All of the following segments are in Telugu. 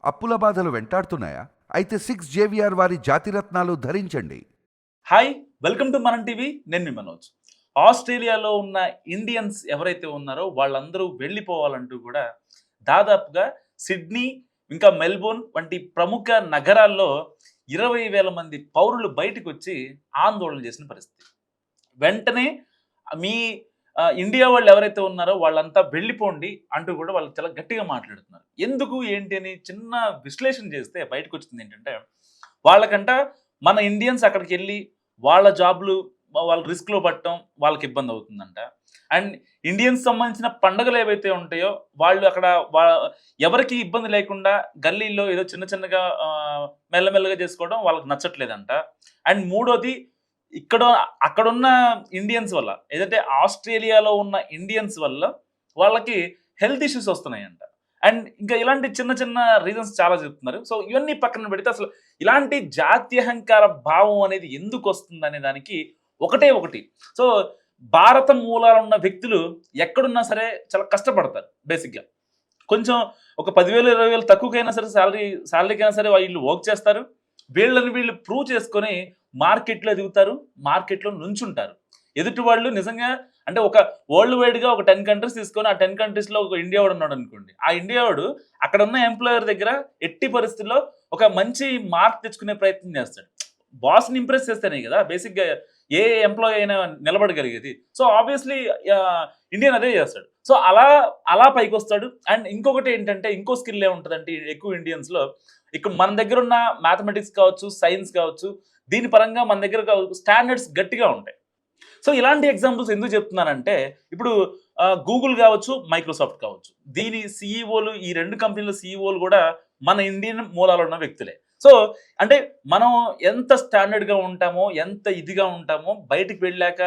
అప్పుల బాధలు వెంటాడుతున్నాయా? అయితే 6 జేవిఆర్ వారి జాతిరత్నాలు ధరించండి. హాయ్, వెల్కమ్ టు మనం టీవీ. నేను మీ మనోజ్. ఆస్ట్రేలియాలో ఉన్న ఇండియన్స్ ఎవరైతే ఉన్నారో వాళ్ళందరూ వెళ్ళిపోవాలంటూ కూడా దాదాపుగా సిడ్నీ ఇంకా మెల్బోర్న్ వంటి ప్రముఖ నగరాల్లో 20,000 మంది పౌరులు బయటకు వచ్చి ఆందోళన చేసిన పరిస్థితి. వెంటనే మీ ఇండియా వాళ్ళు ఎవరైతే ఉన్నారో వాళ్ళంతా వెళ్ళిపోండి అంటూ కూడా వాళ్ళు చాలా గట్టిగా మాట్లాడుతున్నారు. ఎందుకు ఏంటి అని చిన్న విశ్లేషణ చేస్తే బయటకు వచ్చింది ఏంటంటే, వాళ్ళకంట మన ఇండియన్స్ అక్కడికి వెళ్ళి వాళ్ళ జాబ్లు వాళ్ళు రిస్క్లో పట్టడం వాళ్ళకి ఇబ్బంది అవుతుందంట. అండ్ ఇండియన్స్ సంబంధించిన పండుగలు ఏవైతే ఉంటాయో వాళ్ళు అక్కడ ఎవరికి ఇబ్బంది లేకుండా గల్లీల్లో ఏదో చిన్న చిన్నగా మెల్లమెల్లగా చేసుకోవడం వాళ్ళకి నచ్చట్లేదంట. అండ్ మూడోది, అక్కడున్న ఇండియన్స్ వల్ల, ఏదైతే ఆస్ట్రేలియాలో ఉన్న ఇండియన్స్ వల్ల వాళ్ళకి హెల్త్ ఇష్యూస్ వస్తున్నాయంట. అండ్ ఇంకా ఇలాంటి చిన్న చిన్న రీజన్స్ చాలా చెప్తున్నారు. సో ఇవన్నీ పక్కన పెడితే అసలు ఇలాంటి జాత్యహంకార భావం అనేది ఎందుకు వస్తుందనే దానికి ఒకటే ఒకటి. సో భారత మూలాలు ఉన్న వ్యక్తులు ఎక్కడున్నా సరే చాలా కష్టపడతారు. బేసిక్గా కొంచెం ఒక 10,000 20,000 తక్కువకైనా సరే శాలరీకైనా సరే వీళ్ళు వర్క్ చేస్తారు. వీళ్ళు ప్రూవ్ చేసుకొని మార్కెట్లో ఎదుగుతారు, మార్కెట్లో నుంచుంటారు. ఎదుటి వాళ్ళు నిజంగా అంటే ఒక వరల్డ్ వైడ్గా ఒక 10 కంట్రీస్ తీసుకొని ఆ 10 కంట్రీస్లో ఒక ఇండియా వాడు ఉన్నాడు అనుకోండి. ఆ ఇండియా వాడు అక్కడ ఉన్న ఎంప్లాయర్ దగ్గర ఎట్టి పరిస్థితుల్లో ఒక మంచి మార్క్ తెచ్చుకునే ప్రయత్నం చేస్తాడు. బాస్ని ఇంప్రెస్ చేస్తేనే కదా బేసిక్గా ఏ ఎంప్లాయీ అయినా నిలబడగలిగేది. సో ఆబ్వియస్లీ ఇండియన్ అదే చేస్తాడు. సో అలా పైకి వస్తాడు. అండ్ ఇంకొకటి ఏంటంటే, ఇంకో స్కిల్ ఏముంటుందంటే ఎక్కువ ఇండియన్స్లో, ఇక్కడ మన దగ్గర ఉన్న మ్యాథమెటిక్స్ కావచ్చు, సైన్స్ కావచ్చు, దీని పరంగా మన దగ్గర స్టాండర్డ్స్ గట్టిగా ఉంటాయి. సో ఇలాంటి ఎగ్జాంపుల్స్ ఎందుకు చెప్తున్నానంటే, ఇప్పుడు గూగుల్ కావచ్చు, మైక్రోసాఫ్ట్ కావచ్చు, దీని సీఈఓలు, ఈ 2 కంపెనీల సీఈఓలు కూడా మన ఇండియన్ మూలాలు ఉన్న వ్యక్తులే. సో అంటే మనం ఎంత స్టాండర్డ్గా ఉంటామో, ఎంత ఇదిగా ఉంటామో, బయటికి వెళ్ళాక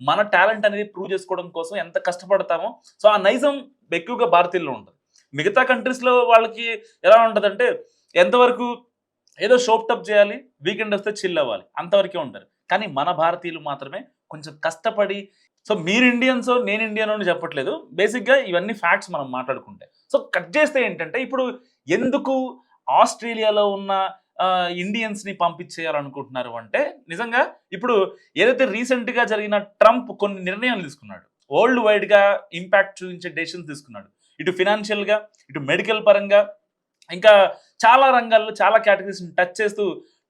మన టాలెంట్ అనేది ప్రూవ్ చేసుకోవడం కోసం ఎంత కష్టపడతామో, సో ఆ నైజం ఎక్కువగా భారతీయుల్లో ఉంటుంది. మిగతా కంట్రీస్లో వాళ్ళకి ఎలా ఉంటుందంటే, ఎంతవరకు ఏదో షోప్ టప్ చేయాలి, వీకెండ్ వస్తే చిల్ అవ్వాలి, అంతవరకే ఉంటారు. కానీ మన భారతీయులు మాత్రమే కొంచెం కష్టపడి, సో మీరు ఇండియన్సో నేను ఇండియనో అని చెప్పట్లేదు, బేసిక్గా ఇవన్నీ ఫ్యాక్ట్స్ మనం మాట్లాడుకుంటే. సో కట్ చేస్తే ఏంటంటే, ఇప్పుడు ఎందుకు ఆస్ట్రేలియాలో ఉన్న ఇండియన్స్ని పంపించేయాలనుకుంటున్నారు అంటే, నిజంగా ఇప్పుడు ఏదైతే రీసెంట్గా జరిగిన ట్రంప్ కొన్ని నిర్ణయాలు తీసుకున్నాడు, వరల్డ్ వైడ్గా ఇంపాక్ట్ చూపించే డెసిషన్స్ తీసుకున్నాడు. ఇటు ఫినాన్షియల్గా, ఇటు మెడికల్ పరంగా, ఇంకా చాలా రంగాల్లో చాలా కేటగిరీస్ని టచ్ చేస్తూ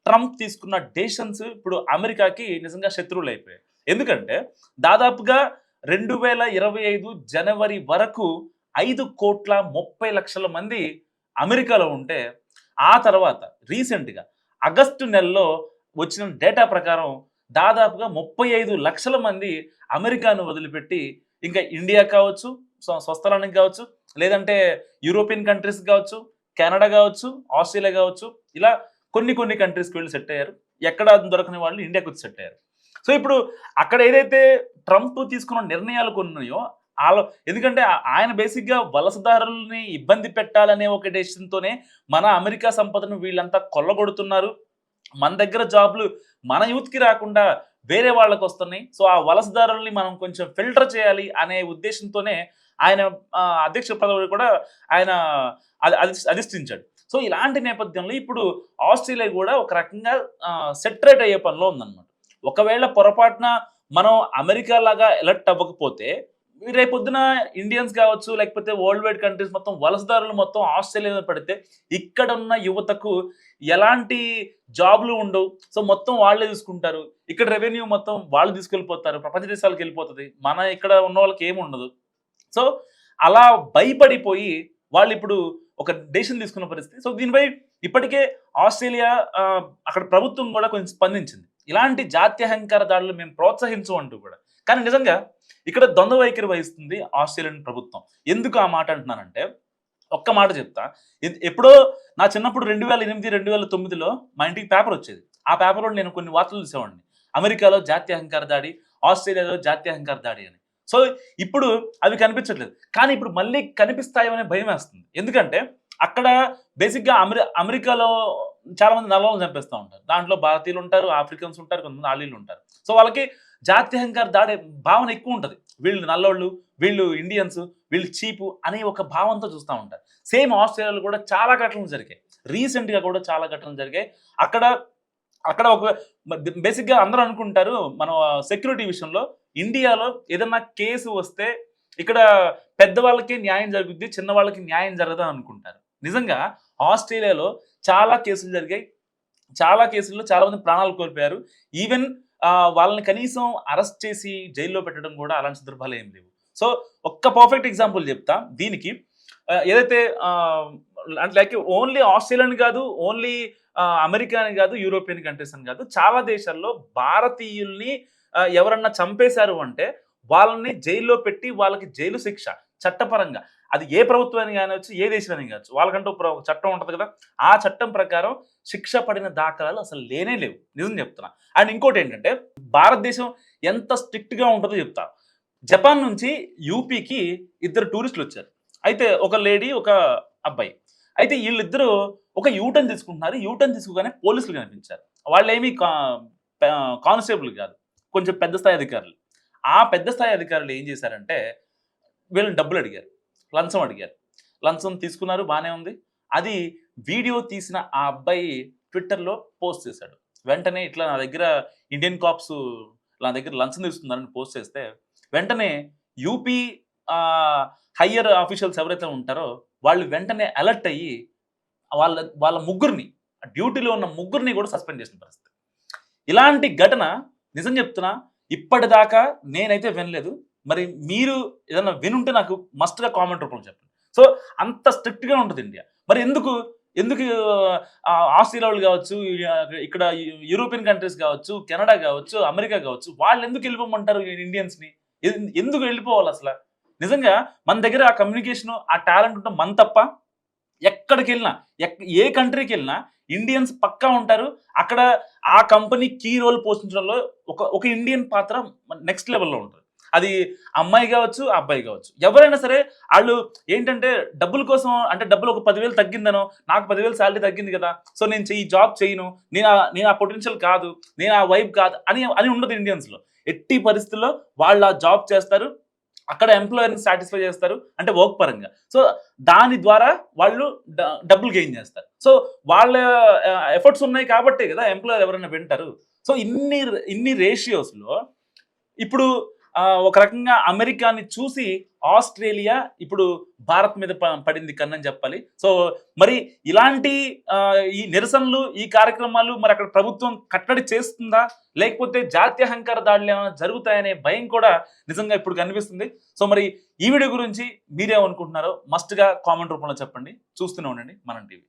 ట్రంప్ తీసుకున్న డెసిషన్స్ ఇప్పుడు అమెరికాకి నిజంగా శత్రువులు అయిపోయాయి. ఎందుకంటే దాదాపుగా 2025 జనవరి వరకు 5,30,00,000 మంది అమెరికాలో ఉంటే, ఆ తర్వాత రీసెంట్గా ఆగస్టు నెలలో వచ్చిన డేటా ప్రకారం దాదాపుగా 35,00,000 మంది అమెరికాను వదిలిపెట్టి ఇంకా ఇండియా కావచ్చు, స్వస్థలానికి కావచ్చు, లేదంటే యూరోపియన్ కంట్రీస్ కావచ్చు, కెనడా కావచ్చు, ఆస్ట్రేలియా కావచ్చు, ఇలా కొన్ని కంట్రీస్కి వెళ్ళి సెట్ అయ్యారు. ఎక్కడ దొరకని వాళ్ళు ఇండియాకి వచ్చి సెట్ అయ్యారు. సో ఇప్పుడు అక్కడ ఏదైతే ట్రంప్ తీసుకున్న నిర్ణయాలు కొన్ని ఉన్నాయో, ఎందుకంటే ఆయన బేసిక్గా వలసదారుల్ని ఇబ్బంది పెట్టాలనే ఒక డెసిషన్తోనే మన అమెరికా సంపదను వీళ్ళంతా కొల్లగొడుతున్నారు. మన దగ్గర జాబ్లు మన యూత్కి రాకుండా వేరే వాళ్ళకి వస్తున్నాయి. సో ఆ వలసదారుల్ని మనం కొంచెం ఫిల్టర్ చేయాలి అనే ఉద్దేశంతోనే ఆయన అధ్యక్ష పదవి కూడా ఆయన అధిష్ఠించాడు. సో ఇలాంటి నేపథ్యంలో ఇప్పుడు ఆస్ట్రేలియా కూడా ఒక రకంగా సెటరేట్ అయ్యే పనిలో ఉందన్నమాట. ఒకవేళ పొరపాటున మనం అమెరికా లాగా ఎలర్ట్ అవ్వకపోతే, రేపొద్దున ఇండియన్స్ కావచ్చు, లేకపోతే వరల్డ్ వైడ్ కంట్రీస్ మొత్తం వలసదారులు మొత్తం ఆస్ట్రేలియాలో పడితే ఇక్కడ ఉన్న యువతకు ఎలాంటి జాబ్లు ఉండవు. సో మొత్తం వాళ్ళే చూసుకుంటారు. ఇక్కడ రెవెన్యూ మొత్తం వాళ్ళు తీసుకెళ్ళిపోతారు, ప్రపంచ దేశాలకు వెళ్ళిపోతుంది, మన ఇక్కడ ఉన్న వాళ్ళకి ఏమి ఉండదు. సో అలా భయపడిపోయి వాళ్ళు ఇప్పుడు ఒక డెసిషన్ తీసుకున్న పరిస్థితి. సో దీనిపై ఇప్పటికే ఆస్ట్రేలియా అక్కడ ప్రభుత్వం కూడా కొంచెం స్పందించింది. ఇలాంటి జాత్యహంకార దాడులు మేము ప్రోత్సహించు అంటూ కూడా. కానీ నిజంగా ఇక్కడ ద్వంద్వ వైఖరి వహిస్తుంది ఆస్ట్రేలియన్ ప్రభుత్వం. ఎందుకు ఆ మాట అంటున్నానంటే, ఒక్క మాట చెప్తా. ఎప్పుడో నా చిన్నప్పుడు 2008, 2009లో మా ఇంటికి పేపర్ వచ్చేది. ఆ పేపర్లో నేను కొన్ని వార్తలు చూసేవాడిని. అమెరికాలో జాత్యహంకార దాడి, ఆస్ట్రేలియాలో జాత్యహంకార దాడి అని. సో ఇప్పుడు అవి కనిపించట్లేదు. కానీ ఇప్పుడు మళ్ళీ కనిపిస్తాయనే భయం వేస్తుంది. ఎందుకంటే అక్కడ బేసిక్గా అమెరికాలో చాలామంది నల్లవాళ్ళని చంపేస్తూ ఉంటారు. దాంట్లో భారతీయులు ఉంటారు, ఆఫ్రికన్స్ ఉంటారు, కొంతమంది ఆలీలు ఉంటారు. సో వాళ్ళకి జాత్యహంకార దాడే భావన ఎక్కువ ఉంటుంది. వీళ్ళు నల్లోళ్ళు, వీళ్ళు ఇండియన్స్, వీళ్ళు చీపు అనే ఒక భావంతో చూస్తూ ఉంటారు. సేమ్ ఆస్ట్రేలియాలో కూడా చాలా ఘటనలు జరిగాయి. రీసెంట్గా కూడా చాలా ఘటనలు జరిగాయి. అక్కడ అక్కడ ఒక బేసిక్గా అందరూ అనుకుంటారు మనం సెక్యూరిటీ విషయంలో ఇండియాలో ఏదన్నా కేసు వస్తే ఇక్కడ పెద్దవాళ్ళకి న్యాయం జరుగుద్ది, చిన్న వాళ్ళకి న్యాయం జరగదు అని అనుకుంటారు. నిజంగా ఆస్ట్రేలియాలో చాలా కేసులు జరిగాయి. చాలా కేసుల్లో చాలా మంది ప్రాణాలు కోల్పోయారు. ఈవెన్ వాళ్ళని కనీసం అరెస్ట్ చేసి జైల్లో పెట్టడం కూడా అలాంటి సందర్భాలు ఏం లేవు. సో ఒక్క పర్ఫెక్ట్ ఎగ్జాంపుల్ చెప్తా దీనికి. ఏదైతే అంటే లైక్ ఓన్లీ ఆస్ట్రేలియన్ కాదు, ఓన్లీ అమెరికా అని కాదు, యూరోపియన్ కంట్రీస్ అని కాదు, చాలా దేశాల్లో భారతీయుల్ని ఎవరన్నా చంపేశారు అంటే వాళ్ళని జైల్లో పెట్టి వాళ్ళకి జైలు శిక్ష చట్టపరంగా, అది ఏ ప్రభుత్వాన్ని కానివచ్చు, ఏ దేశాన్ని కావచ్చు, వాళ్ళకంటూ ఒక చట్టం ఉంటుంది కదా, ఆ చట్టం ప్రకారం శిక్ష పడిన దాఖలాలు అసలు లేనే లేవు. నిజం చెప్తున్నా. అండ్ ఇంకోటి ఏంటంటే భారతదేశం ఎంత స్ట్రిక్ట్గా ఉంటుందో చెప్తా. జపాన్ నుంచి యూపీకి 2 టూరిస్టులు వచ్చారు. అయితే ఒక లేడీ, ఒక అబ్బాయి. అయితే వీళ్ళిద్దరూ ఒక యూటర్న్ తీసుకుంటున్నారు. యూటర్న్ తీసుకోగానే పోలీసులు కనిపించారు. వాళ్ళేమీ కానిస్టేబుల్ కాదు, కొంచెం పెద్ద స్థాయి అధికారులు. ఆ పెద్ద స్థాయి అధికారులు ఏం చేశారంటే వీళ్ళని డబ్బులు అడిగారు, లంచం అడిగారు. లంచం తీసుకున్నారు, బాగానే ఉంది. అది వీడియో తీసిన ఆ అబ్బాయి ట్విట్టర్లో పోస్ట్ చేశాడు. వెంటనే ఇట్లా నా దగ్గర ఇండియన్ కాప్స్ నా దగ్గర లంచం తీసుకున్నారని పోస్ట్ చేస్తే వెంటనే యూపీ హయ్యర్ ఆఫీషియల్స్ ఎవరైతే ఉంటారో వాళ్ళు వెంటనే అలర్ట్ అయ్యి వాళ్ళ ముగ్గురిని, డ్యూటీలో ఉన్న ముగ్గురిని కూడా సస్పెండ్ చేసిన పరిస్థితి. ఇలాంటి ఘటన నిజం చెప్తున్నా ఇప్పటిదాకా నేనైతే వినలేదు. మరి మీరు ఏదైనా వినుంటే నాకు మస్ట్గా కామెంట్ రూపంలో చెప్పండి. సో అంత స్ట్రిక్ట్గా ఉంటుంది ఇండియా. మరి ఎందుకు ఆస్ట్రేలియా వాళ్ళు కావచ్చు, ఇక్కడ యూరోపియన్ కంట్రీస్ కావచ్చు, కెనడా కావచ్చు, అమెరికా కావచ్చు, వాళ్ళు ఎందుకు వెళ్ళిపోమంటారు ఇండియన్స్ని? ఎందుకు వెళ్ళిపోవాలి అసలు? నిజంగా మన దగ్గర ఆ కమ్యూనికేషన్, ఆ టాలెంట్ ఉంటే మన తప్ప ఎక్కడికి వెళ్ళినా, ఏ కంట్రీకి వెళ్ళినా ఇండియన్స్ పక్కా ఉంటారు. అక్కడ ఆ కంపెనీ కీ రోల్ పోషించడంలో ఒక ఇండియన్ పాత్ర నెక్స్ట్ లెవెల్లో ఉంటుంది. అది అమ్మాయి కావచ్చు, అబ్బాయి కావచ్చు, ఎవరైనా సరే వాళ్ళు ఏంటంటే డబ్బుల కోసం, అంటే డబ్బులు ఒక 10,000 తగ్గిందనో, నాకు 10,000 శాలరీ తగ్గింది కదా, సో నేను ఈ జాబ్ చేయను, నేను ఆ పొటెన్షియల్ కాదు, నేను ఆ వైబ్ కాదు అని ఉండదు ఇండియన్స్లో. ఎట్టి పరిస్థితుల్లో వాళ్ళు ఆ జాబ్ చేస్తారు, అక్కడ ఎంప్లాయర్ని సాటిస్ఫై చేస్తారు, అంటే వర్క్ పరంగా. సో దాని ద్వారా వాళ్ళు డబ్బులు గెయిన్ చేస్తారు. సో వాళ్ళ ఎఫర్ట్స్ ఉన్నాయి కాబట్టే కదా ఎంప్లాయర్ ఎవరైనా వింటారు. సో ఇన్ని రేషియోస్లో ఇప్పుడు ఒక రకంగా అమెరికాని చూసి ఆస్ట్రేలియా ఇప్పుడు భారత్ మీద పడింది కన్నని చెప్పాలి. సో మరి ఇలాంటి ఈ నిరసనలు, ఈ కార్యక్రమాలు మరి అక్కడ ప్రభుత్వం కట్టడి చేస్తుందా, లేకపోతే జాత్యహంకార దాడులు ఏమైనా జరుగుతాయనే భయం కూడా నిజంగా ఇప్పుడు కనిపిస్తుంది. సో మరి ఈ వీడియో గురించి మీరేమనుకుంటున్నారో మస్ట్గా కామెంట్ రూపంలో చెప్పండి. చూస్తూనే ఉండండి మనం టీవీ.